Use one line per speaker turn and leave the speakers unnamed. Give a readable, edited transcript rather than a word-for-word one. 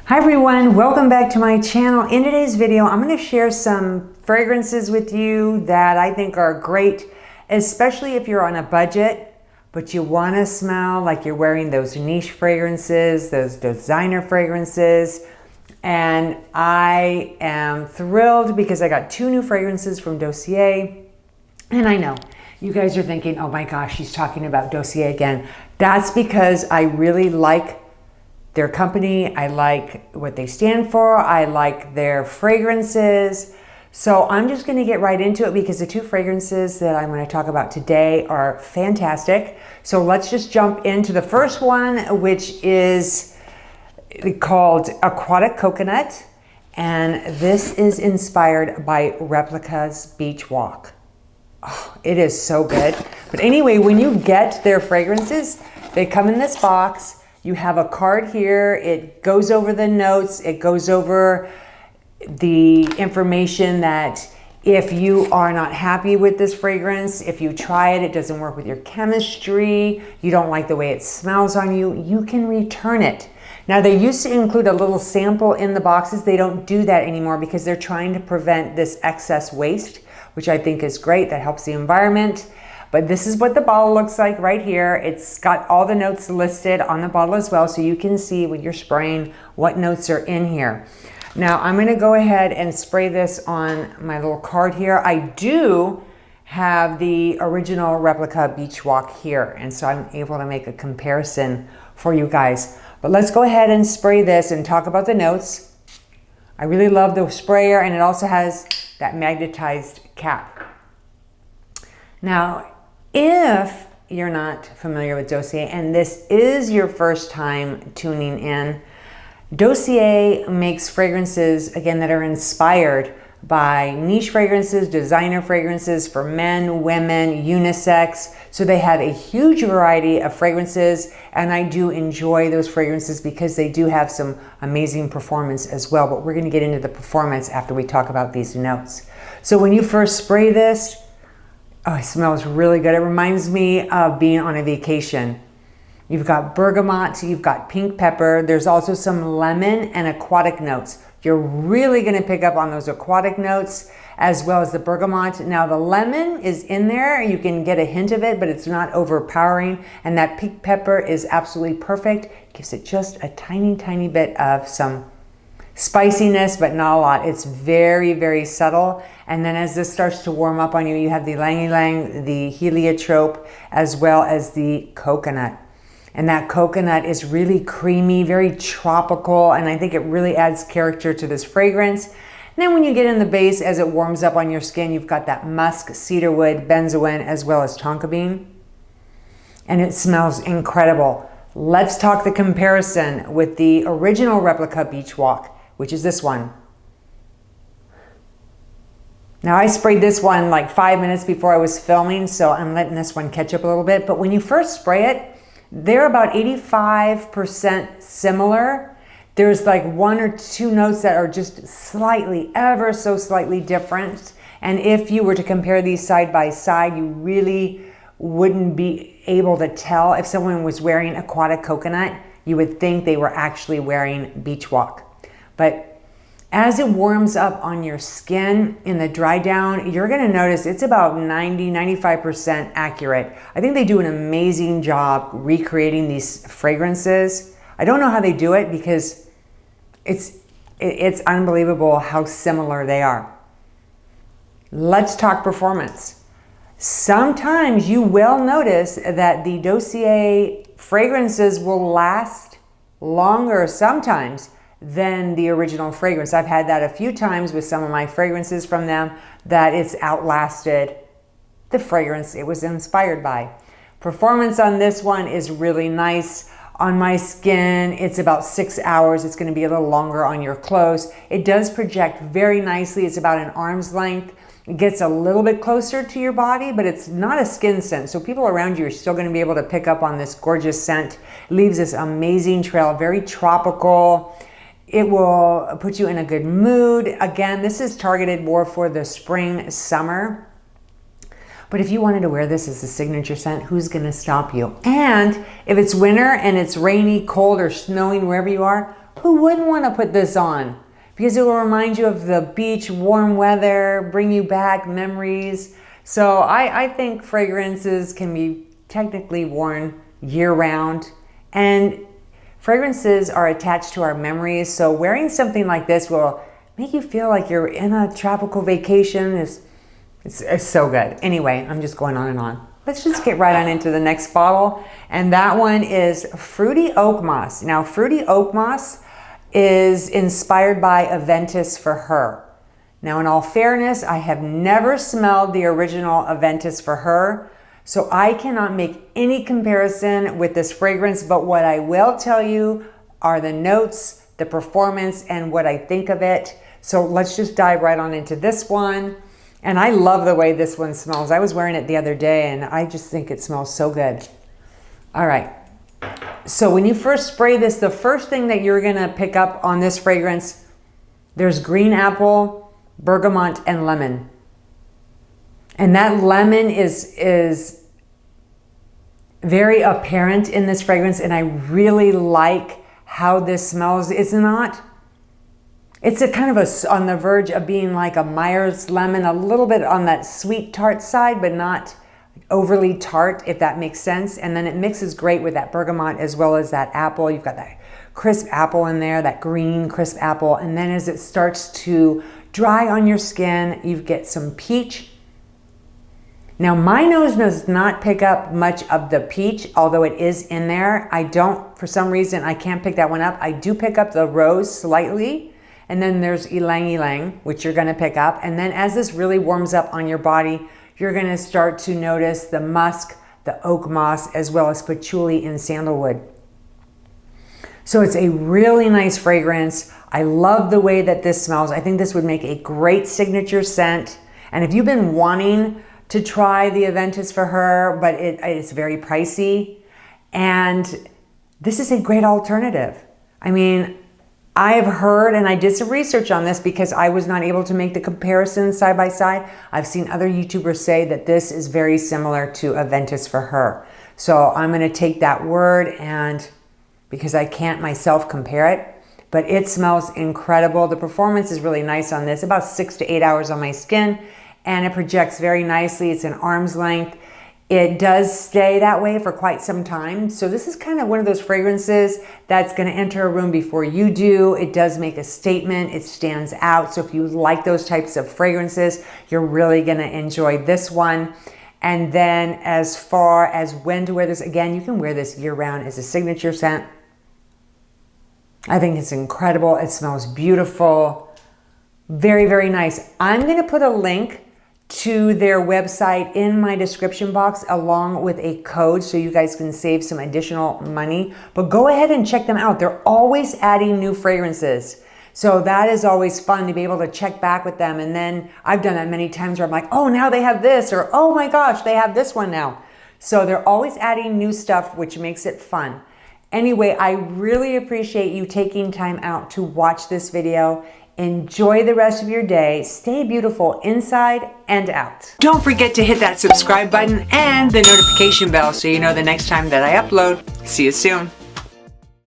Hi everyone, welcome back to my channel. In today's video, I'm going to share some fragrances with you that I think are great, especially if you're on a budget, but you want to smell like you're wearing those niche fragrances, those designer fragrances. And I am thrilled because I got 2 new fragrances from Dossier. And I know you guys are thinking, oh my gosh, she's talking about Dossier again. That's because I really like their company. I like what they stand for. I like their fragrances. So I'm just going to get right into it because the 2 fragrances that I'm going to talk about today are fantastic. So let's just jump into the first one, which is called Aquatic Coconut. And this is inspired by Replica's Beach Walk. Oh, it is so good. But anyway, when you get their fragrances, they come in this box. You have a card here. It goes over the notes. It goes over the information that if you are not happy with this fragrance, if you try it, it doesn't work with your chemistry, you don't like the way it smells on you, you can return it. Now, they used to include a little sample in the boxes. They don't do that anymore because they're trying to prevent this excess waste, which I think is great. That helps the environment. But this is what the bottle looks like right here. It's got all the notes listed on the bottle as well, so you can see when you're spraying what notes are in here. Now, I'm gonna go ahead and spray this on my little card here. I do have the original Replica Beach Walk here, and so I'm able to make a comparison for you guys. But let's go ahead and spray this and talk about the notes. I really love the sprayer, and it also has that magnetized cap. Now, if you're not familiar with Dossier and this is your first time tuning in, Dossier makes fragrances, again, that are inspired by niche fragrances, designer fragrances for men, women, unisex. So they have a huge variety of fragrances, and I do enjoy those fragrances because they do have some amazing performance as well. But we're going to get into the performance after we talk about these notes. So when you first spray this, oh, it smells really good. It reminds me of being on a vacation. You've got bergamot, you've got pink pepper. There's also some lemon and aquatic notes. You're really gonna pick up on those aquatic notes as well as the bergamot. Now the lemon is in there. You can get a hint of it, but it's not overpowering. And that pink pepper is absolutely perfect. Gives it just a tiny, tiny bit of some spiciness, but not a lot. It's very, very subtle. And then as this starts to warm up on you, you have the ylang ylang, the heliotrope, as well as the coconut. And that coconut is really creamy, very tropical, and I think it really adds character to this fragrance. And then when you get in the base, as it warms up on your skin, you've got that musk, cedarwood, benzoin, as well as tonka bean. And it smells incredible. Let's talk the comparison with the original Replica Beach Walk, which is this one. Now I sprayed this one like 5 minutes before I was filming, so I'm letting this one catch up a little bit. But when you first spray it, they're about 85% similar. There's like 1 or 2 notes that are just slightly, ever so slightly different. And if you were to compare these side by side, you really wouldn't be able to tell. If someone was wearing Aquatic Coconut, you would think they were actually wearing Beach Walk. But as it warms up on your skin in the dry down, you're gonna notice it's about 90–95% accurate. I think they do an amazing job recreating these fragrances. I don't know how they do it because it's unbelievable how similar they are. Let's talk performance. Sometimes you will notice that the Dossier fragrances will last longer sometimes than the original fragrance. I've had that a few times with some of my fragrances from them, that it's outlasted the fragrance it was inspired by. Performance on this one is really nice. On my skin, it's about 6 hours. It's going to be a little longer on your clothes. It does project very nicely. It's about an arm's length. It gets a little bit closer to your body, but it's not a skin scent. So people around you are still going to be able to pick up on this gorgeous scent. It leaves this amazing trail, very tropical. It will put you in a good mood. Again, this is targeted more for the spring, summer. But if you wanted to wear this as a signature scent, who's gonna stop you? And if it's winter and it's rainy, cold, or snowing wherever you are, who wouldn't want to put this on? Because it will remind you of the beach, warm weather, bring you back memories. So I think fragrances can be technically worn year-round, and fragrances are attached to our memories. So wearing something like this will make you feel like you're in a tropical vacation. It's so good. Anyway, I'm just going on and on. Let's just get right on into the next bottle. And that one is Fruity Oak Moss. Now, Fruity Oak Moss is inspired by Aventus for Her. Now, in all fairness, I have never smelled the original Aventus for Her, so I cannot make any comparison with this fragrance, but what I will tell you are the notes, the performance, and what I think of it. So let's just dive right on into this one. And I love the way this one smells. I was wearing it the other day and I just think it smells so good. All right. So when you first spray this, the first thing that you're gonna pick up on this fragrance, there's green apple, bergamot, and lemon. And that lemon is very apparent in this fragrance, and I really like how this smells. It's a kind of on the verge of being like a Myers lemon, a little bit on that sweet tart side, but not overly tart, if that makes sense. And then it mixes great with that bergamot as well as that apple. You've got that crisp apple in there, that green crisp apple. And then as it starts to dry on your skin, you get some peach. Now my nose does not pick up much of the peach, although it is in there. For some reason, I can't pick that one up. I do pick up the rose slightly. And then there's ylang ylang, which you're gonna pick up. And then as this really warms up on your body, you're gonna start to notice the musk, the oak moss, as well as patchouli and sandalwood. So it's a really nice fragrance. I love the way that this smells. I think this would make a great signature scent. And if you've been wanting to try the Aventus for Her, but it's very pricey, and this is a great alternative. I mean, I have heard, and I did some research on this because I was not able to make the comparison side by side. I've seen other YouTubers say that this is very similar to Aventus for Her. So I'm gonna take that word, and because I can't myself compare it, but it smells incredible. The performance is really nice on this, about 6 to 8 hours on my skin, and it projects very nicely. It's an arm's length. It does stay that way for quite some time. So this is kind of one of those fragrances that's gonna enter a room before you do. It does make a statement, it stands out. So if you like those types of fragrances, you're really gonna enjoy this one. And then as far as when to wear this, again, you can wear this year round as a signature scent. I think it's incredible. It smells beautiful. Very, very nice. I'm gonna put a link to their website in my description box along with a code so you guys can save some additional money. But go ahead and check them out. They're always adding new fragrances. So that is always fun to be able to check back with them. And then I've done that many times where I'm like, oh, now they have this, or oh my gosh, they have this one now. So they're always adding new stuff, which makes it fun. Anyway, I really appreciate you taking time out to watch this video. Enjoy the rest of your day. Stay beautiful inside and out. Don't forget to hit that subscribe button and the notification bell so you know the next time that I upload. See you soon.